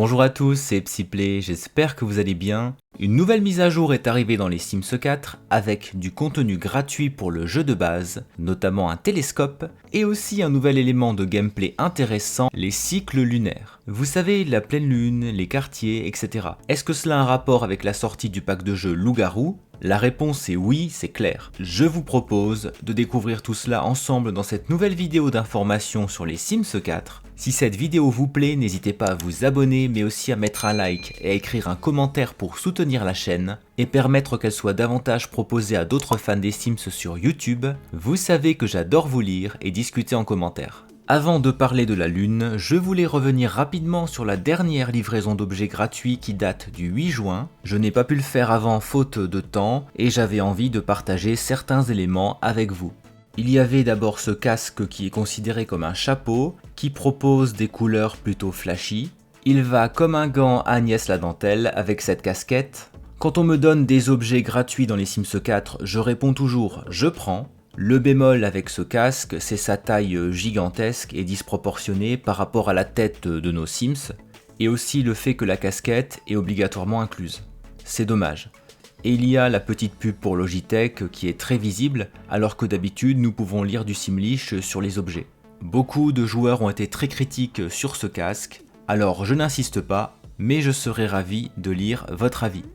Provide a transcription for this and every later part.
Bonjour à tous, c'est Psyplay, j'espère que vous allez bien. Une nouvelle mise à jour est arrivée dans les Sims 4 avec du contenu gratuit pour le jeu de base, notamment un télescope, et aussi un nouvel élément de gameplay intéressant, les cycles lunaires. Vous savez, la pleine lune, les quartiers, etc. Est-ce que cela a un rapport avec la sortie du pack de jeu Loup-Garou ? La réponse est oui, c'est clair. Je vous propose de découvrir tout cela ensemble dans cette nouvelle vidéo d'information sur les Sims 4. Si cette vidéo vous plaît, n'hésitez pas à vous abonner, mais aussi à mettre un like et à écrire un commentaire pour soutenir la chaîne et permettre qu'elle soit davantage proposée à d'autres fans des Sims sur YouTube. Vous savez que j'adore vous lire et discuter en commentaire. Avant de parler de la lune, je voulais revenir rapidement sur la dernière livraison d'objets gratuits qui date du 8 juin. Je n'ai pas pu le faire avant faute de temps et j'avais envie de partager certains éléments avec vous. Il y avait d'abord ce casque qui est considéré comme un chapeau, qui propose des couleurs plutôt flashy. Il va comme un gant à Agnès la dentelle avec cette casquette. Quand on me donne des objets gratuits dans les Sims 4, je réponds toujours « je prends ». Le bémol avec ce casque, c'est sa taille gigantesque et disproportionnée par rapport à la tête de nos Sims, et aussi le fait que la casquette est obligatoirement incluse. C'est dommage. Et il y a la petite pub pour Logitech qui est très visible, alors que d'habitude nous pouvons lire du Simlish sur les objets. Beaucoup de joueurs ont été très critiques sur ce casque, alors je n'insiste pas, mais je serais ravi de lire votre avis.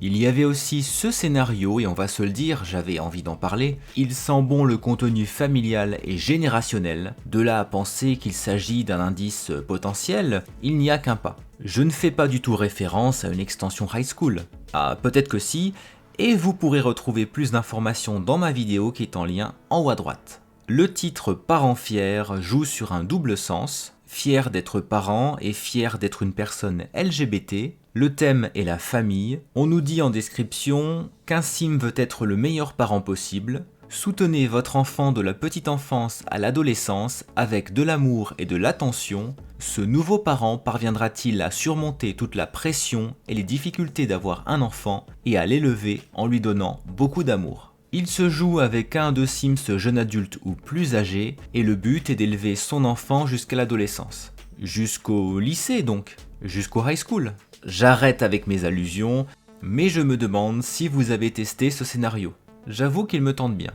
Il y avait aussi ce scénario, et on va se le dire, j'avais envie d'en parler. Il sent bon le contenu familial et générationnel. De là à penser qu'il s'agit d'un indice potentiel, il n'y a qu'un pas. Je ne fais pas du tout référence à une extension High School. Ah, peut-être que si, et vous pourrez retrouver plus d'informations dans ma vidéo qui est en lien en haut à droite. Le titre Parents fiers joue sur un double sens. Fier d'être parent et fier d'être une personne LGBT. Le thème est la famille. On nous dit en description qu'un sim veut être le meilleur parent possible. Soutenez votre enfant de la petite enfance à l'adolescence avec de l'amour et de l'attention. Ce nouveau parent parviendra-t-il à surmonter toute la pression et les difficultés d'avoir un enfant et à l'élever en lui donnant beaucoup d'amour ? Il se joue avec un de Sims jeune adulte ou plus âgé, et le but est d'élever son enfant jusqu'à l'adolescence. Jusqu'au lycée donc, jusqu'au high school. J'arrête avec mes allusions, mais je me demande si vous avez testé ce scénario. J'avoue qu'il me tente bien.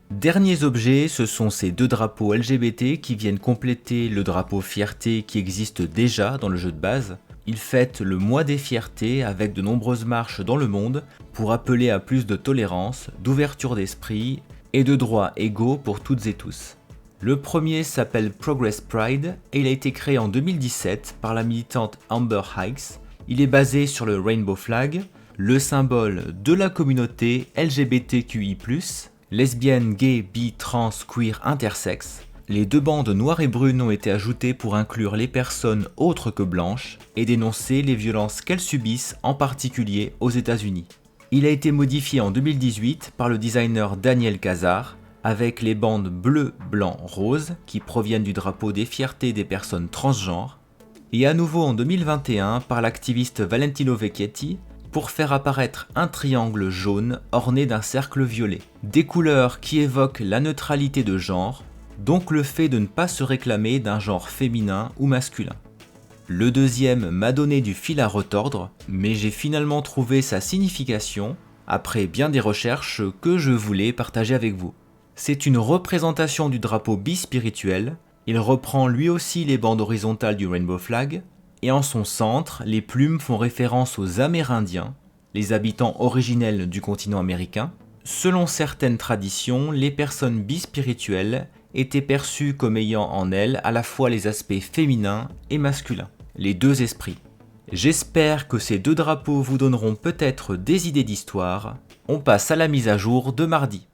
Derniers objets, ce sont ces deux drapeaux LGBT qui viennent compléter le drapeau fierté qui existe déjà dans le jeu de base. Ils fêtent le mois des fiertés avec de nombreuses marches dans le monde pour appeler à plus de tolérance, d'ouverture d'esprit et de droits égaux pour toutes et tous. Le premier s'appelle Progress Pride et il a été créé en 2017 par la militante Amber Hikes. Il est basé sur le Rainbow Flag, le symbole de la communauté LGBTQI+, lesbiennes, gays, bi, trans, queer, intersexes. Les deux bandes noires et brunes ont été ajoutées pour inclure les personnes autres que blanches et dénoncer les violences qu'elles subissent, en particulier aux États-Unis. Il a été modifié en 2018 par le designer Daniel Cazard, avec les bandes bleu, blanc, rose qui proviennent du drapeau des fiertés des personnes transgenres, et à nouveau en 2021 par l'activiste Valentino Vecchietti pour faire apparaître un triangle jaune orné d'un cercle violet. Des couleurs qui évoquent la neutralité de genre, donc le fait de ne pas se réclamer d'un genre féminin ou masculin. Le deuxième m'a donné du fil à retordre, mais j'ai finalement trouvé sa signification, après bien des recherches que je voulais partager avec vous. C'est une représentation du drapeau bispirituel, il reprend lui aussi les bandes horizontales du Rainbow Flag, et en son centre, les plumes font référence aux Amérindiens, les habitants originels du continent américain. Selon certaines traditions, les personnes bispirituelles étaient perçues comme ayant en elles à la fois les aspects féminins et masculins, les deux esprits. J'espère que ces deux drapeaux vous donneront peut-être des idées d'histoire. On passe à la mise à jour de mardi.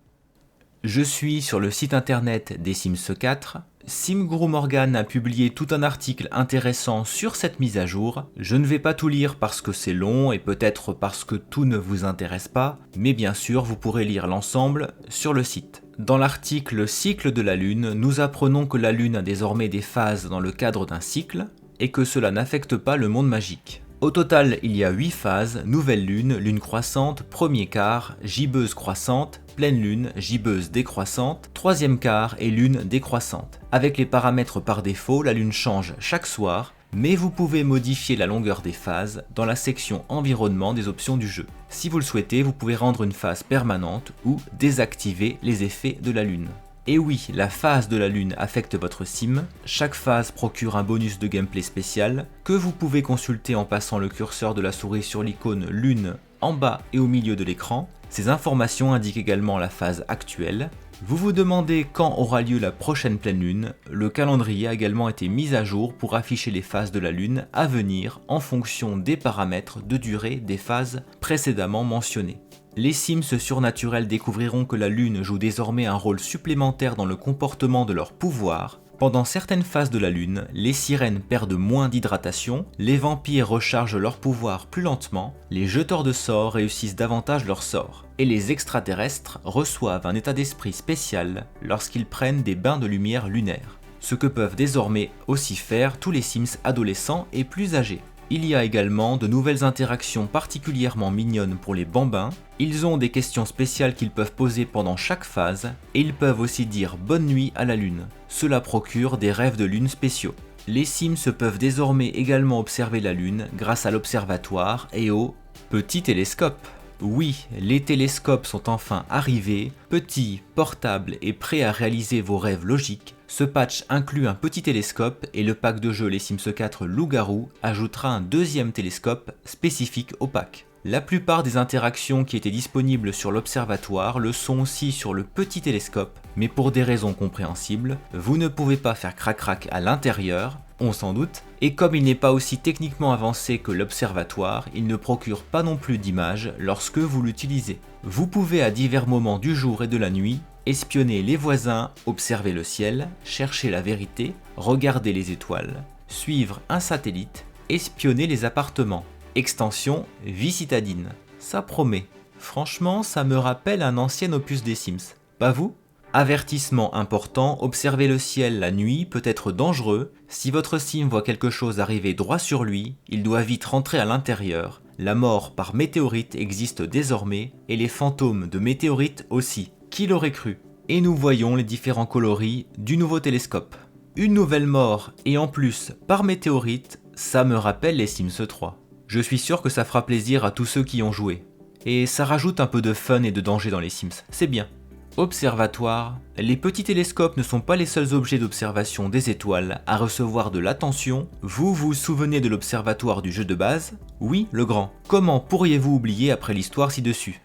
Je suis sur le site internet des Sims 4. SimGuru Morgan a publié tout un article intéressant sur cette mise à jour. Je ne vais pas tout lire parce que c'est long et peut-être parce que tout ne vous intéresse pas, mais bien sûr vous pourrez lire l'ensemble sur le site. Dans l'article Cycle de la Lune, nous apprenons que la Lune a désormais des phases dans le cadre d'un cycle et que cela n'affecte pas le monde magique. Au total, il y a 8 phases, nouvelle lune, lune croissante, premier quart, gibbeuse croissante, pleine lune, gibbeuse décroissante, troisième quart et lune décroissante. Avec les paramètres par défaut, la lune change chaque soir, mais vous pouvez modifier la longueur des phases dans la section environnement des options du jeu. Si vous le souhaitez, vous pouvez rendre une phase permanente ou désactiver les effets de la lune. Et oui, la phase de la lune affecte votre sim, chaque phase procure un bonus de gameplay spécial que vous pouvez consulter en passant le curseur de la souris sur l'icône lune en bas et au milieu de l'écran. Ces informations indiquent également la phase actuelle. Vous vous demandez quand aura lieu la prochaine pleine lune, le calendrier a également été mis à jour pour afficher les phases de la lune à venir en fonction des paramètres de durée des phases précédemment mentionnées. Les Sims surnaturels découvriront que la lune joue désormais un rôle supplémentaire dans le comportement de leur pouvoir. Pendant certaines phases de la lune, les sirènes perdent moins d'hydratation, les vampires rechargent leur pouvoir plus lentement, les jeteurs de sorts réussissent davantage leurs sorts, et les extraterrestres reçoivent un état d'esprit spécial lorsqu'ils prennent des bains de lumière lunaire. Ce que peuvent désormais aussi faire tous les Sims adolescents et plus âgés. Il y a également de nouvelles interactions particulièrement mignonnes pour les bambins. Ils ont des questions spéciales qu'ils peuvent poser pendant chaque phase et ils peuvent aussi dire bonne nuit à la lune. Cela procure des rêves de lune spéciaux. Les Sims peuvent désormais également observer la lune grâce à l'observatoire et au petit télescope. Oui, les télescopes sont enfin arrivés, petits, portables et prêts à réaliser vos rêves logiques. Ce patch inclut un petit télescope et le pack de jeu Les Sims 4 Loup-Garou ajoutera un deuxième télescope spécifique au pack. La plupart des interactions qui étaient disponibles sur l'observatoire le sont aussi sur le petit télescope, mais pour des raisons compréhensibles, vous ne pouvez pas faire crac-crac à l'intérieur, on s'en doute, et comme il n'est pas aussi techniquement avancé que l'observatoire, il ne procure pas non plus d'images lorsque vous l'utilisez. Vous pouvez à divers moments du jour et de la nuit espionner les voisins, observer le ciel, chercher la vérité, regarder les étoiles, suivre un satellite, espionner les appartements. Extension Vie citadine. Ça promet. Franchement, ça me rappelle un ancien opus des Sims. Pas vous ? Avertissement important, observer le ciel la nuit peut être dangereux. Si votre sim voit quelque chose arriver droit sur lui, il doit vite rentrer à l'intérieur. La mort par météorite existe désormais, et les fantômes de météorites aussi. Qui l'aurait cru ? Et nous voyons les différents coloris du nouveau télescope. Une nouvelle mort, et en plus par météorite, ça me rappelle les Sims 3. Je suis sûr que ça fera plaisir à tous ceux qui ont joué. Et ça rajoute un peu de fun et de danger dans les Sims, c'est bien. Observatoire. Les petits télescopes ne sont pas les seuls objets d'observation des étoiles à recevoir de l'attention. Vous vous souvenez de l'observatoire du jeu de base ? Oui, le grand. Comment pourriez-vous oublier après l'histoire ci-dessus ?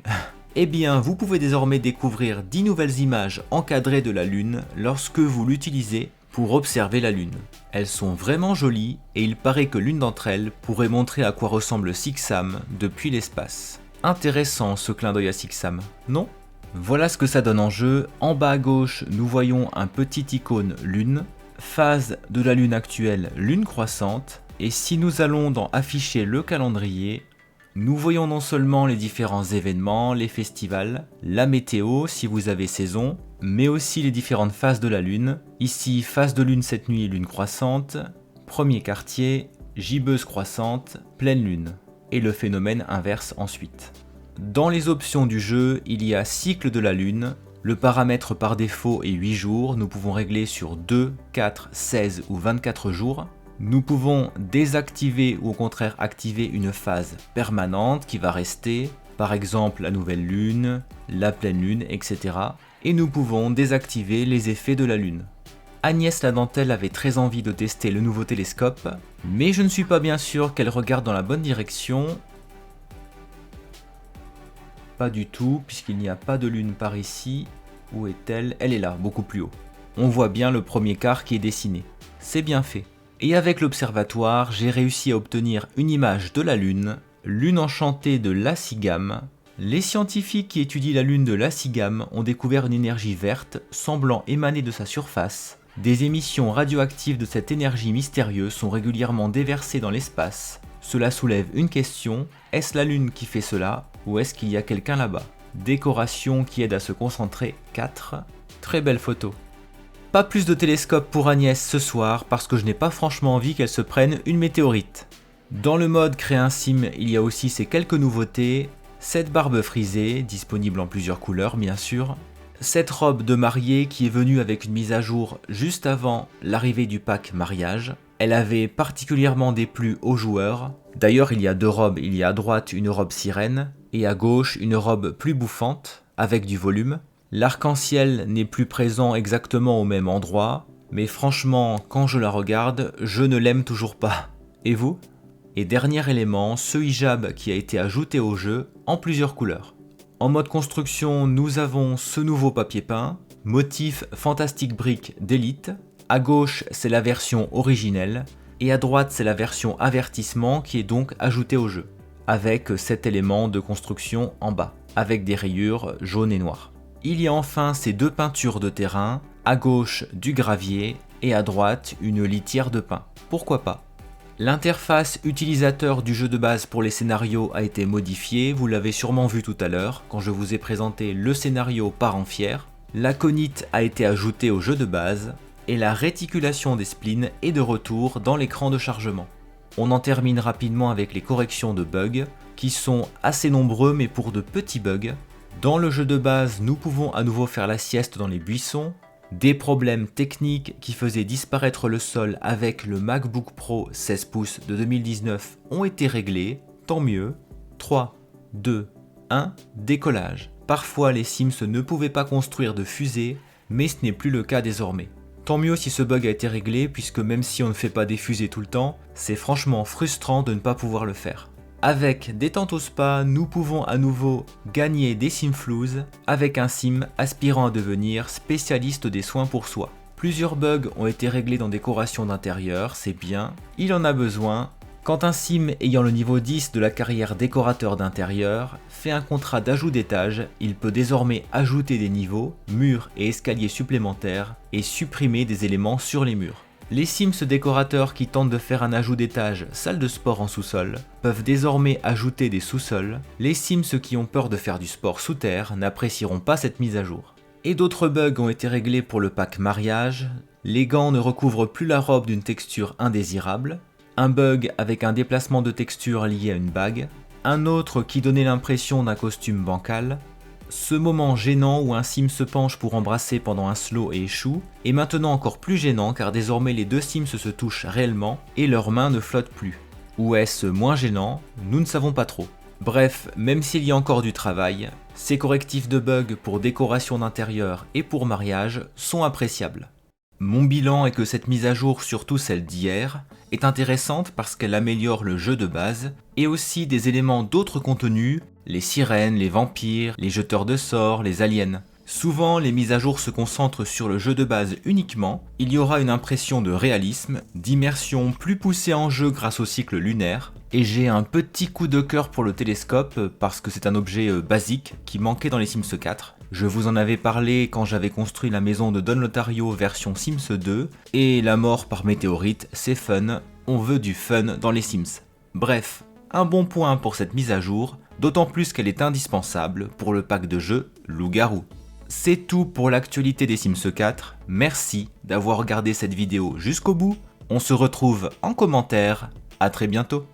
Eh bien, vous pouvez désormais découvrir 10 nouvelles images encadrées de la Lune lorsque vous l'utilisez pour observer la Lune. Elles sont vraiment jolies et il paraît que l'une d'entre elles pourrait montrer à quoi ressemble Sixam depuis l'espace. Intéressant ce clin d'œil à Sixam, non ? Voilà ce que ça donne en jeu. En bas à gauche, nous voyons un petit icône Lune, phase de la Lune actuelle, Lune croissante, et si nous allons dans afficher le calendrier, nous voyons non seulement les différents événements, les festivals, la météo si vous avez saison, mais aussi les différentes phases de la Lune. Ici, phase de Lune cette nuit, Lune croissante, premier quartier, gibbeuse croissante, pleine Lune, et le phénomène inverse ensuite. Dans les options du jeu, il y a cycle de la Lune. Le paramètre par défaut est 8 jours, nous pouvons régler sur 2, 4, 16 ou 24 jours. Nous pouvons désactiver ou au contraire activer une phase permanente qui va rester, par exemple la nouvelle lune, la pleine lune, etc. Et nous pouvons désactiver les effets de la lune. Agnès la dentelle avait très envie de tester le nouveau télescope, mais je ne suis pas bien sûr qu'elle regarde dans la bonne direction. Pas du tout, puisqu'il n'y a pas de lune par ici. Où est-elle ? Elle est là, beaucoup plus haut. On voit bien le premier quart qui est dessiné. C'est bien fait. Et avec l'observatoire, j'ai réussi à obtenir une image de la Lune, lune enchantée de l'Assigam. Les scientifiques qui étudient la lune de l'Assigam ont découvert une énergie verte semblant émaner de sa surface. Des émissions radioactives de cette énergie mystérieuse sont régulièrement déversées dans l'espace. Cela soulève une question, est-ce la Lune qui fait cela ou est-ce qu'il y a quelqu'un là-bas ? Décoration qui aide à se concentrer, 4. Très belle photo. Pas plus de télescope pour Agnès ce soir parce que je n'ai pas franchement envie qu'elle se prenne une météorite. Dans le mode créer un sim, il y a aussi ces quelques nouveautés. Cette barbe frisée, disponible en plusieurs couleurs bien sûr. Cette robe de mariée qui est venue avec une mise à jour juste avant l'arrivée du pack mariage. Elle avait particulièrement déplu aux joueurs. D'ailleurs, il y a deux robes, il y a à droite une robe sirène et à gauche une robe plus bouffante avec du volume. L'arc-en-ciel n'est plus présent exactement au même endroit, mais franchement, quand je la regarde, je ne l'aime toujours pas. Et vous ? Et dernier élément, ce hijab qui a été ajouté au jeu en plusieurs couleurs. En mode construction, nous avons ce nouveau papier peint, motif Fantastic Brick d'Elite. À gauche, c'est la version originelle, et à droite, c'est la version avertissement qui est donc ajoutée au jeu, avec cet élément de construction en bas, avec des rayures jaunes et noires. Il y a enfin ces deux peintures de terrain, à gauche du gravier, et à droite une litière de pin. Pourquoi pas ? L'interface utilisateur du jeu de base pour les scénarios a été modifiée, vous l'avez sûrement vu tout à l'heure quand je vous ai présenté le scénario par entière. L'aconite a été ajoutée au jeu de base et la réticulation des spleens est de retour dans l'écran de chargement. On en termine rapidement avec les corrections de bugs qui sont assez nombreux mais pour de petits bugs. Dans le jeu de base, nous pouvons à nouveau faire la sieste dans les buissons. Des problèmes techniques qui faisaient disparaître le sol avec le MacBook Pro 16 pouces de 2019 ont été réglés, tant mieux. 3, 2, 1, décollage. Parfois les Sims ne pouvaient pas construire de fusée, mais ce n'est plus le cas désormais. Tant mieux si ce bug a été réglé puisque même si on ne fait pas des fusées tout le temps, c'est franchement frustrant de ne pas pouvoir le faire. Avec Détente au Spa, nous pouvons à nouveau gagner des simflouz avec un sim aspirant à devenir spécialiste des soins pour soi. Plusieurs bugs ont été réglés dans décoration d'intérieur, c'est bien, il en a besoin. Quand un sim ayant le niveau 10 de la carrière décorateur d'intérieur fait un contrat d'ajout d'étage, il peut désormais ajouter des niveaux, murs et escaliers supplémentaires et supprimer des éléments sur les murs. Les Sims décorateurs qui tentent de faire un ajout d'étage salle de sport en sous-sol peuvent désormais ajouter des sous-sols. Les Sims qui ont peur de faire du sport sous terre n'apprécieront pas cette mise à jour. Et d'autres bugs ont été réglés pour le pack mariage. Les gants ne recouvrent plus la robe d'une texture indésirable. Un bug avec un déplacement de texture lié à une bague. Un autre qui donnait l'impression d'un costume bancal. Ce moment gênant où un sim se penche pour embrasser pendant un slow et échoue est maintenant encore plus gênant car désormais les deux sims se touchent réellement et leurs mains ne flottent plus. Ou est-ce moins gênant? Nous ne savons pas trop. Bref, même s'il y a encore du travail, ces correctifs de bugs pour décoration d'intérieur et pour mariage sont appréciables. Mon bilan est que cette mise à jour, surtout celle d'hier, est intéressante parce qu'elle améliore le jeu de base et aussi des éléments d'autres contenus, les sirènes, les vampires, les jeteurs de sorts, les aliens. Souvent, les mises à jour se concentrent sur le jeu de base uniquement, il y aura une impression de réalisme, d'immersion plus poussée en jeu grâce au cycle lunaire, et j'ai un petit coup de cœur pour le télescope parce que c'est un objet basique qui manquait dans les Sims 4. Je vous en avais parlé quand j'avais construit la maison de Don Lotario version Sims 2, et la mort par météorite, c'est fun, on veut du fun dans les Sims. Bref, un bon point pour cette mise à jour, d'autant plus qu'elle est indispensable pour le pack de jeu Loup-Garou. C'est tout pour l'actualité des Sims 4, merci d'avoir regardé cette vidéo jusqu'au bout, on se retrouve en commentaire, à très bientôt.